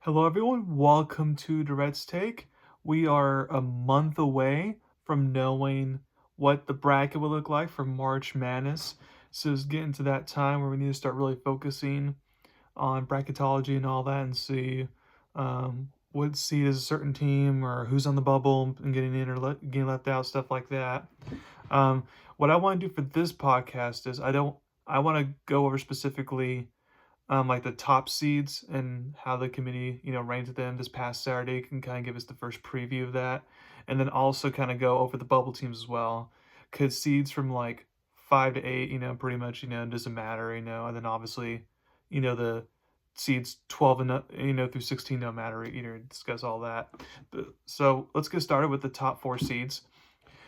Hello, everyone. Welcome to Durrett's Take. We are a month away from knowing what the bracket will look like for March Madness. So it's getting to that time where we need to start really focusing on bracketology and all that and see what seed is a certain team or who's on the bubble and getting in or getting left out, stuff like that. Um, what I want to do for this podcast is I want to go over specifically like the top seeds and how the committee, ranked them this past Saturday can kind of give us the first preview of that. And then also kind of go over the bubble teams as well. Because seeds from like 5 to 8, pretty much, doesn't matter, and then obviously, the seeds 12 and, through 16 don't matter either. Discuss all that. So let's get started with the top four seeds.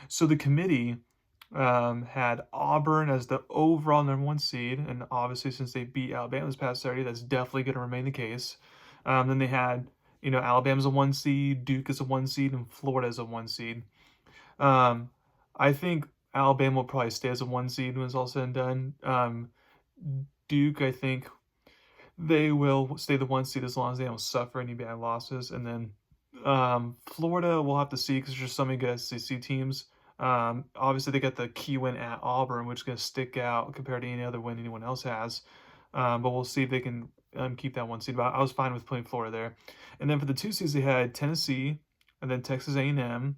So the committee had Auburn as the overall number one seed, and obviously since they beat Alabama this past Saturday, that's definitely going to remain the case. Then they had, Alabama's a one seed, Duke is a one seed, and Florida is a one seed. Um, I think Alabama will probably stay as a one seed when it's all said and done. Duke, I think they will stay the one seed as long as they don't suffer any bad losses, and then Florida, we'll have to see because there's just so many good SEC teams. Obviously, they got the key win at Auburn, which is going to stick out compared to any other win anyone else has. But we'll see if they can keep that one seed. But I was fine with putting Florida there. And then for the two seeds, they had Tennessee and then Texas A&M.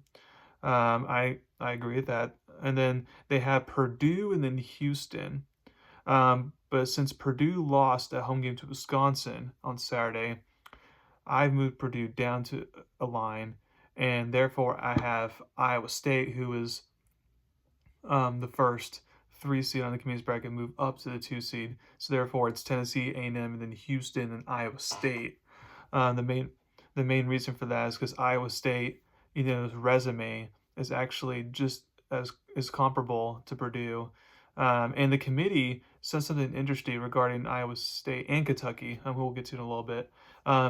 I agree with that. And then they had Purdue and then Houston. But since Purdue lost at home game to Wisconsin on Saturday, I've moved Purdue down to a line, and therefore I have Iowa State, who is the first three seed on the committee's bracket, move up to the two seed. So therefore, it's Tennessee, A&M, and then Houston and Iowa State. The main reason for that is because Iowa State, his resume is actually just as is comparable to Purdue. And the committee said something interesting regarding Iowa State and Kentucky, who we'll get to in a little bit.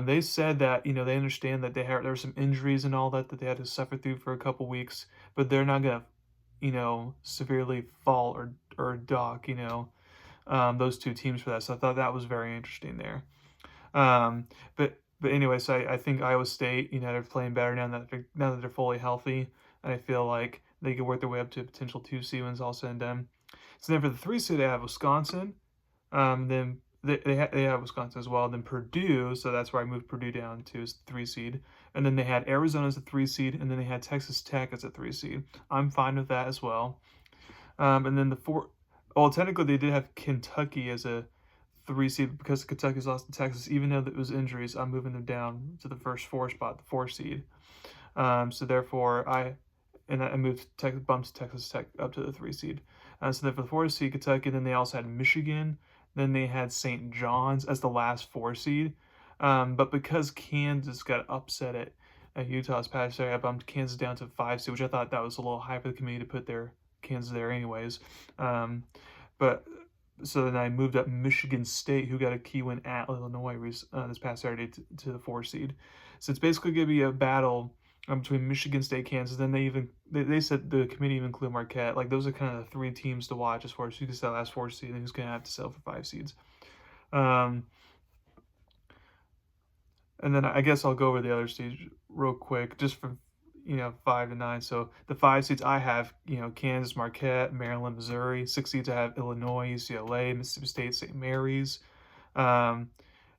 They said that they understand that there were some injuries and all that they had to suffer through for a couple weeks, but they're not gonna severely fall or dock those two teams for that. So I thought that was very interesting there. Um, but anyway, so I think Iowa State, they're playing better now that they're fully healthy, and I feel like they could work their way up to a potential two seed when it's all said and done. So then for the three seed, they have Wisconsin. Then they have Wisconsin as well. Then Purdue, so that's where I moved Purdue down to as three seed. And then they had Arizona as a three seed, and then they had Texas Tech as a three seed. I'm fine with that as well. And then the four, well, technically they did have Kentucky as a three seed because Kentucky's lost to Texas. Even though it was injuries, I'm moving them down to the first four spot, the four seed. So therefore, I moved bumped Texas Tech up to the three seed. So then for the four seed, Kentucky, then they also had Michigan. Then they had St. John's as the last four seed. But because Kansas got upset at Utah's past year, I bumped Kansas down to five seed, which I thought that was a little high for the committee to put their Kansas there anyways. But so then I moved up Michigan State, who got a key win at Illinois this past Saturday to the four seed. So it's basically going to be a battle between Michigan State, Kansas. Then they said the committee even included Marquette. Like those are kind of the three teams to watch as far as who can sell last four seed and who's going to have to sell for five seeds. Um, and then I guess I'll go over the other seeds real quick, just from 5 to 9. So the five seeds I have, Kansas, Marquette, Maryland, Missouri. Six seeds I have Illinois, UCLA, Mississippi State, St. Mary's. Um,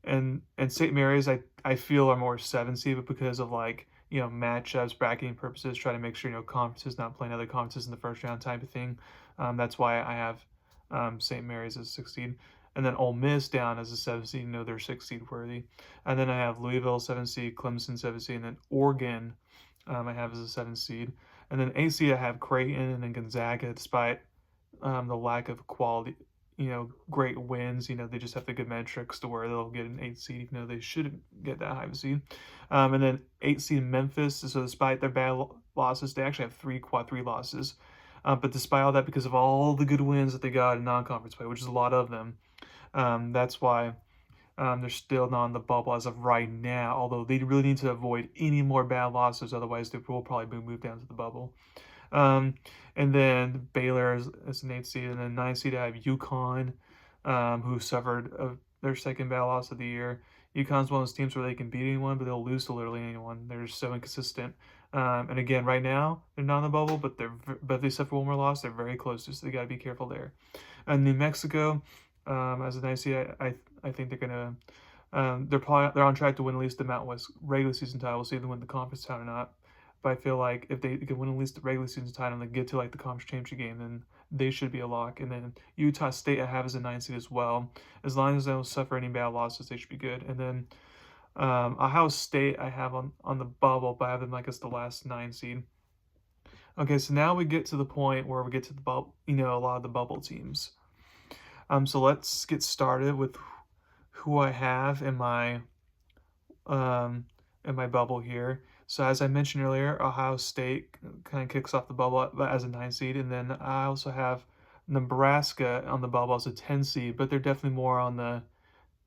and St. Mary's I feel are more seven seed, but because of matchups, bracketing purposes, try to make sure conferences not playing other conferences in the first round type of thing. That's why I have St. Mary's as 6 seed, and then Ole Miss down as a 7 seed. They're 6 seed worthy, and then I have Louisville 7 seed, Clemson 7 seed, and then Oregon I have as a 7 seed, and then 8 seed I have Creighton and then Gonzaga, despite the lack of quality. Great wins. They just have the good metrics to where they'll get an 8 seed, even though they shouldn't get that high of a seed. And then 8 seed Memphis. So despite their bad losses, they actually have three quad three losses. But despite all that, because of all the good wins that they got in non-conference play, which is a lot of them, that's why they're still not in the bubble as of right now. Although they really need to avoid any more bad losses, otherwise they will probably be moved down to the bubble. And then Baylor as an 8 seed, and then 9 seed I have UConn, who suffered their second bad loss of the year. UConn's one of those teams where they can beat anyone, but they'll lose to literally anyone. They're just so inconsistent. And again, right now they're not in the bubble, but but if they suffer one more loss, they're very close to. So they got to be careful there. And New Mexico, as a nice seed, I think they're gonna. They're on track to win at least the Mountain West regular season title. We'll see if they win the conference title or not. But I feel like if they can win at least the regular season title and they get to like the conference championship game, then they should be a lock. And then Utah State I have as a 9 seed as well. As long as they don't suffer any bad losses, they should be good. And then Ohio State I have on the bubble, but I have them like as the last 9 seed. Okay, so now we get to the point where we get to the bubble, a lot of the bubble teams. So let's get started with who I have um, in my bubble here. So as I mentioned earlier, Ohio State kind of kicks off the bubble as a 9 seed, and then I also have Nebraska on the bubble as a 10 seed, but they're definitely more on the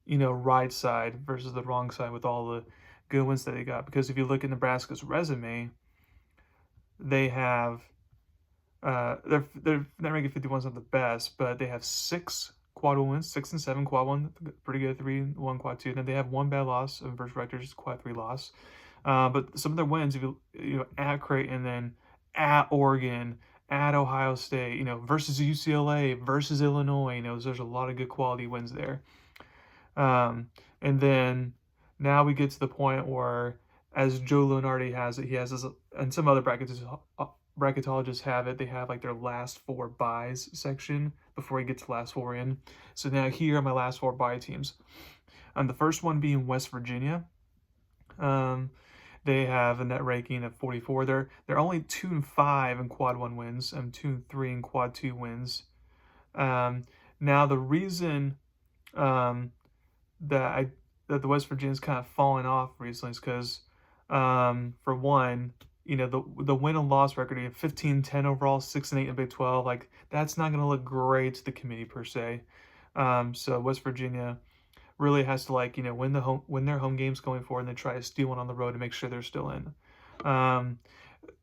right side versus the wrong side with all the good wins that they got. Because if you look at Nebraska's resume, they have their net ranking 51 is not the best, but they have 6 quad one wins, 6 and 7 quad one, pretty good, 3-1 quad two. And then they have 1 bad loss versus Rutgers, quad 3 loss. But some of their wins, if at Creighton, then at Oregon, at Ohio State, versus UCLA, versus Illinois, there's a lot of good quality wins there. And then now we get to the point where, as Joe Lunardi has it, he has this, and some other bracketologists have it, they have like their last 4 buys section before you get to the last 4 in. So now here are my last 4 buy teams. The first one being West Virginia. They have a net ranking of 44. They're only 2-5 in quad 1 wins and 2-3 in quad 2 wins. Now the reason that the West Virginia's kind of fallen off recently is because, for one, the win and loss record, 15-10 overall, 6-8 in Big 12, like that's not going to look great to the committee per se. So West Virginia really has to win their home games going forward, and then try to steal one on the road to make sure they're still in.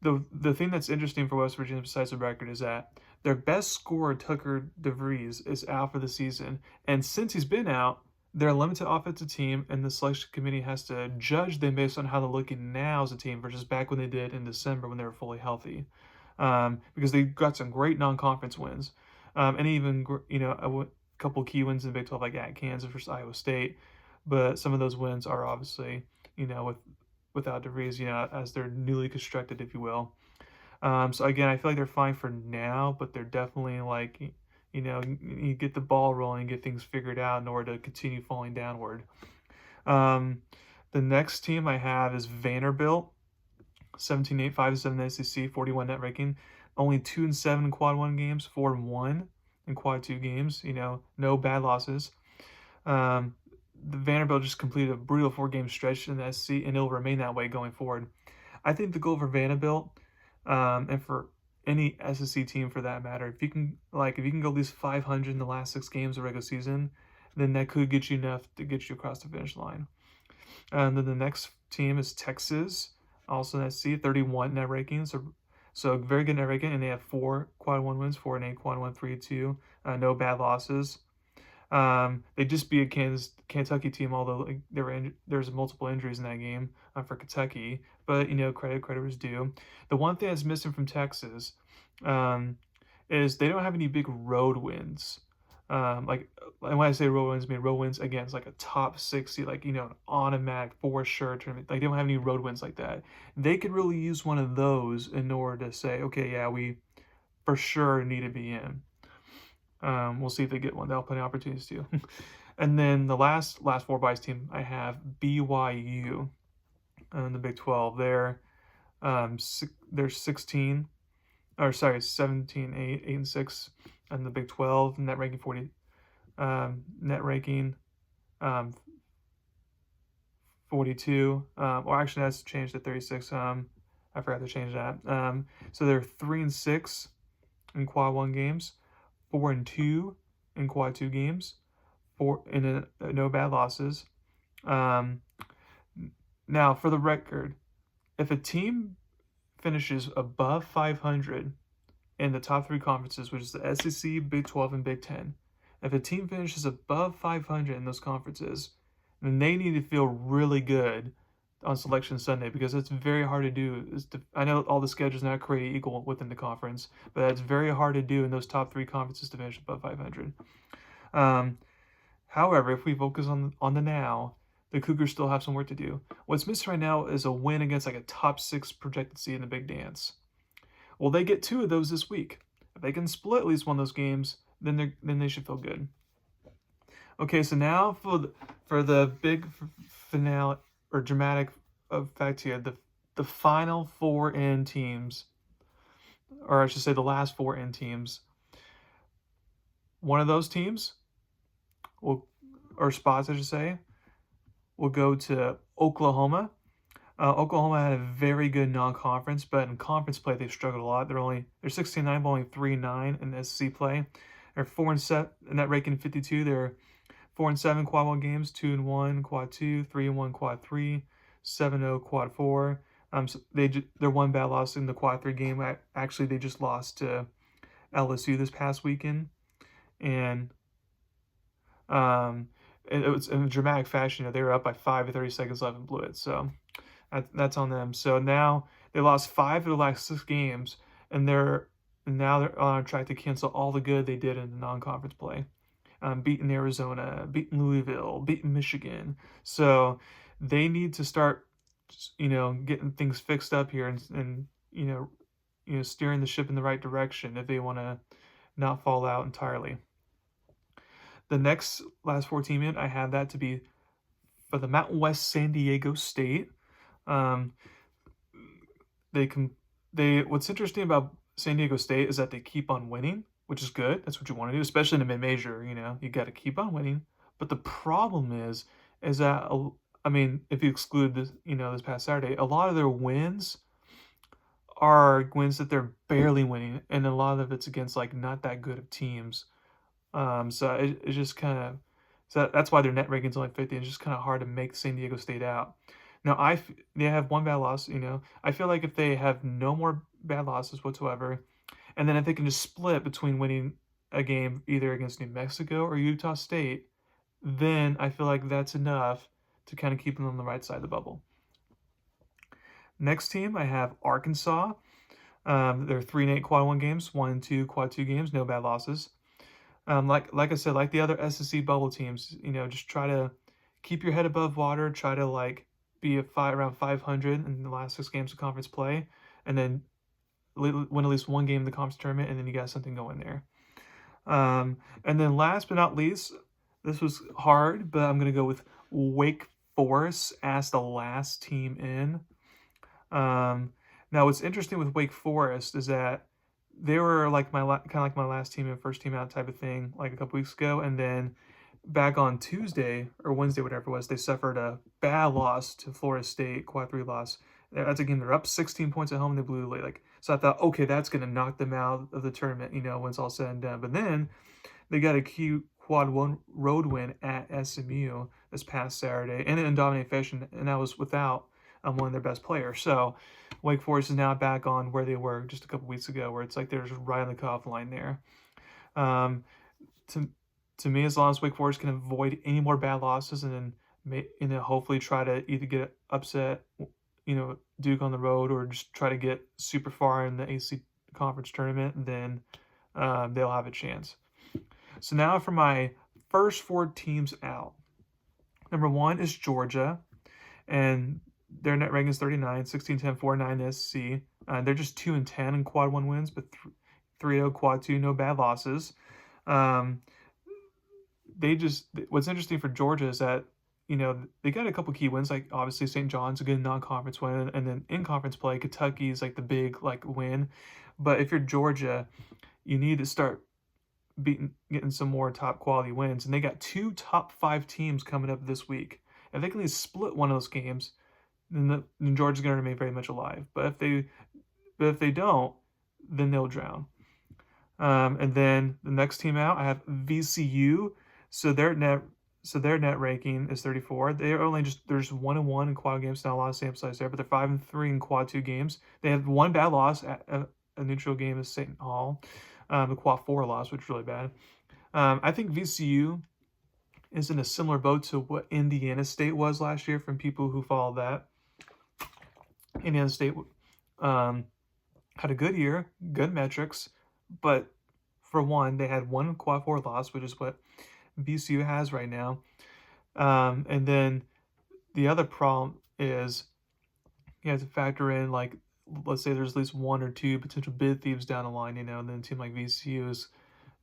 The thing that's interesting for West Virginia besides the record is that their best scorer, Tucker DeVries, is out for the season, and since he's been out, they're a limited offensive team, and the selection committee has to judge them based on how they're looking now as a team versus back when they did in December when they were fully healthy. Because they got some great non-conference wins, and even a couple key wins in the Big 12, like at Kansas versus Iowa State. But some of those wins are obviously without DeVries, as they're newly constructed, if you will. So again, I feel like they're fine for now, but they're definitely you get the ball rolling and get things figured out in order to continue falling downward. The next team I have is Vanderbilt, 17-8, 5-7 SEC, 41 net ranking, only 2-7 in quad 1 games, 4-1 in quad 2 games, no bad losses. The Vanderbilt just completed a brutal 4-game stretch in the SEC, and it'll remain that way going forward. I think the goal for Vanderbilt, and for any SEC team for that matter, if you can go at least 500 in the last 6 games of regular season, then that could get you enough to get you across the finish line. And then the next team is Texas, also in SEC, 31 net rankings, so very good net ranking, and they have 4 quad 1 wins, 4-8 quad 1, 3-2, no bad losses. They just beat a Kentucky team, although there's multiple injuries in that game for Kentucky. But credit was due. The one thing that's missing from Texas is they don't have any big road wins. And when I say road wins, I mean road wins against like a top 60, an automatic for sure tournament. Like they don't have any road wins like that. They could really use one of those in order to say, okay, yeah, we for sure need to be in. We'll see if they get one. They'll have plenty of opportunities to. And then the last 4 buys team I have, BYU in the Big 12. They're 17, 8-6 in the Big 12. Net ranking 40. Net ranking 42. Or actually, that's changed to 36. I forgot to change that. So they're 3-6 in quad 1 games. 4-2 in quad 2 games, no bad losses. Now, for the record, if a team finishes above 500 in the top 3 conferences, which is the SEC, Big 12, and Big 10, if a team finishes above 500 in those conferences, And they need to feel really good on Selection Sunday because it's very hard to do. I know all the schedules not created equal within the conference, but it's very hard to do in those top three conferences to finish above 500. Um, However, if we focus on the now, the Cougars still have some work to do. What's missing right now is a win against like a top six projected seed in the Big Dance. Well, they get two of those this week. If they can split at least one of those games, then they should feel good. Okay, so now for the big finale or dramatic effect here, the final four in teams, or I should say the last four in teams. One of those teams will, or spots I should say, will go to Oklahoma. Oklahoma had a very good non-conference, but in conference play they struggled a lot. They're 16-9, but only 3-9 in SEC play. They're 4-7 in that ranking 52. They're 4-7 quad one games, 2-1 quad two, 3-1 quad three, 7-0 quad four. So they're one bad loss in the quad three game. Actually, they just lost to LSU this past weekend, and it was in a dramatic fashion. They were up by 5 with 30 seconds left and blew it. So that's on them. So now they lost 5 of the last 6 games, and now they're on track to cancel all the good they did in the non-conference play. Beating Arizona, beating Louisville, beating Michigan. So they need to start, getting things fixed up here and steering the ship in the right direction if they want to not fall out entirely. The next last 4 team in, I have that to be for the Mountain West San Diego State. What's interesting about San Diego State is that they keep on winning, which is good. That's what you want to do, especially in a mid-major. You got to keep on winning. But the problem is that if you exclude this past Saturday, a lot of their wins are wins that they're barely winning, and a lot of it's against like not that good of teams. So it's just kind of that's why their net ranking's only 50. It's just kind of hard to make San Diego State out. Now they have one bad loss. I feel like if they have no more bad losses whatsoever, and then if they can just split between winning a game either against New Mexico or Utah State, then I feel like that's enough to kind of keep them on the right side of the bubble. Next team, I have Arkansas. They're 3-8 quad one games, 1-2 quad two games, no bad losses. Like I said, like the other SEC bubble teams, just try to keep your head above water. Try to be around 500 in the last 6 games of conference play, and then win at least one game in the conference tournament, and then you got something going there. And then last but not least, this was hard, but I'm gonna go with Wake Forest as the last team in. Now what's interesting with Wake Forest is that they were like kind of like my last team and first team out type of thing, like a couple weeks ago, and then back on Tuesday or Wednesday, whatever it was, they suffered a bad loss to Florida State, quad 3 loss. That's a game they're up 16 points at home, and they blew late. So I thought, okay, that's gonna knock them out of the tournament, when it's all said and done. But then they got a cute quad 1 road win at SMU this past Saturday, and in dominant fashion, and that was without one of their best players. So Wake Forest is now back on where they were just a couple weeks ago, where it's like they're just right on the cutoff line there. To me, as long as Wake Forest can avoid any more bad losses and then hopefully try to either get upset, Duke on the road, or just try to get super far in the AC conference tournament, then they'll have a chance. So now for my first 4 teams out. Number 1 is Georgia, and their net ranking is 39, 16-10, 4-9 SC. They're just 2-10 in quad 1 wins, but 3-0 quad 2, no bad losses. What's interesting for Georgia is that they got a couple key wins, like obviously St. John's a good non-conference win, and then in conference play Kentucky's like the big win. But if you're Georgia, you need to start getting some more top quality wins, and they got 2 top 5 teams coming up this week. If they can at least split one of those games, then Georgia's going to remain very much alive. But if they don't, then they'll drown. And then the next team out, I have VCU. So their net ranking is 34. They're just 1-1 in quad games, not a lot of sample size there, but they're 5-3 in quad 2 games. They have one bad loss at a neutral game is St. Hall, the quad 4 loss, which is really bad. I think VCU is in a similar boat to what Indiana State was last year. From people who follow that, Indiana State um, had a good year, good metrics, but for one, they had one quad four loss, which is what VCU has right now. And then the other problem is you have to factor in, like, let's say there's at least one or two potential bid thieves down the line, and then a team like VCU is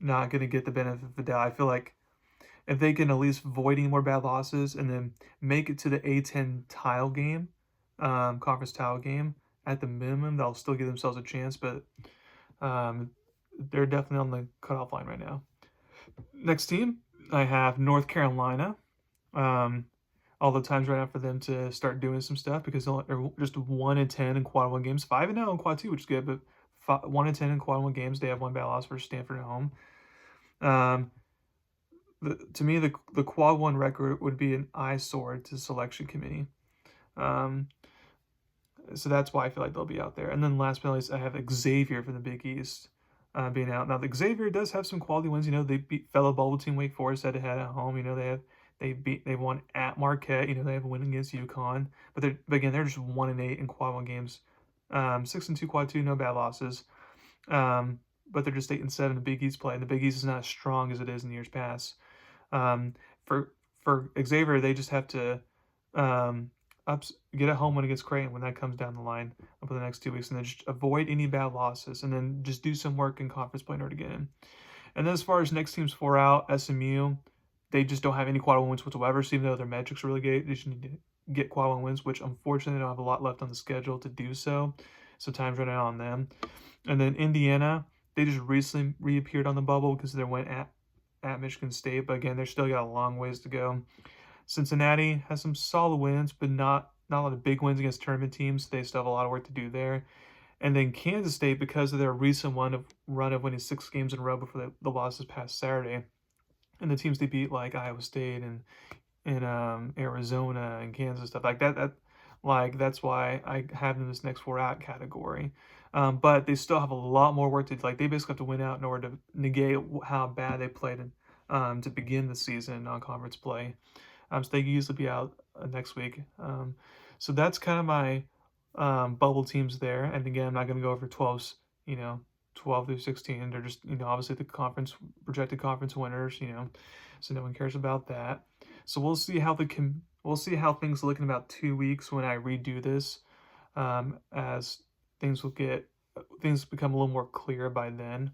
not going to get the benefit of the doubt. I feel like if they can at least avoid any more bad losses and then make it to the A10 tile game, conference tile game, at the minimum, they'll still give themselves a chance, but um, they're definitely on the cutoff line right now. Next team, I have North Carolina. Um, all the times right now for them to start doing some stuff because they're just 1-10 in quad one games, 5-0 in quad two, which is good, but 1-10 in quad one games. They have one bad loss versus Stanford at home. Um, to me, the quad one record would be an eyesore to the selection committee. Um, so that's why I feel like they'll be out there. And then last but not least, I have Xavier from the Big East being out. Now, the Xavier does have some quality wins. They beat fellow bubble team Wake Forest head to head at home. They won at Marquette. They have a win against UConn. But again, they're just 1-8 in quad one games. 6-2 quad two, no bad losses. But they're just 8-7 in Big East play, and the Big East is not as strong as it is in years past. Um, for Xavier, they just have to get a home win against Creighton when that comes down the line over the next 2 weeks, and then just avoid any bad losses, and then just do some work in conference play in order to get in. And then as far as next teams 4 out, SMU, they just don't have any quad one wins whatsoever. So even though their metrics are really great, they just need to get quad one wins, which unfortunately they don't have a lot left on the schedule to do so. So time's running out on them. And then Indiana, they just recently reappeared on the bubble because they went at Michigan State, but again, they're still got a long ways to go. Cincinnati has some solid wins, but not a lot of big wins against tournament teams. They still have a lot of work to do there. And then Kansas State, because of their recent run of winning 6 games in a row before the losses past Saturday, and the teams they beat like Iowa State and Arizona and Kansas, stuff like that. That's why I have them in this next 4 out category. But they still have a lot more work to do. Like, they basically have to win out in order to negate how bad they played to begin the season in non-conference play. So they could easily be out next week. So that's kind of my bubble teams there. And again, I'm not going to go over 12s, 12 through 16. They're just, obviously the projected conference winners, so no one cares about that. So we'll see how things look in about 2 weeks when I redo this, as things become a little more clear by then.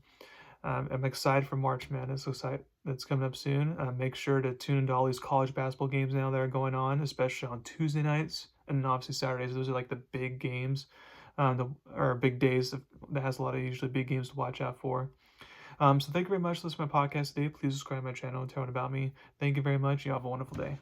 I'm excited for March Madness. That's coming up soon. Make sure to tune into all these college basketball games now that are going on, especially on Tuesday nights and obviously Saturdays. Those are like the big games, or big days that has a lot of usually big games to watch out for. So thank you very much for listening to my podcast today. Please subscribe to my channel and tell me about me. Thank you very much. You have a wonderful day.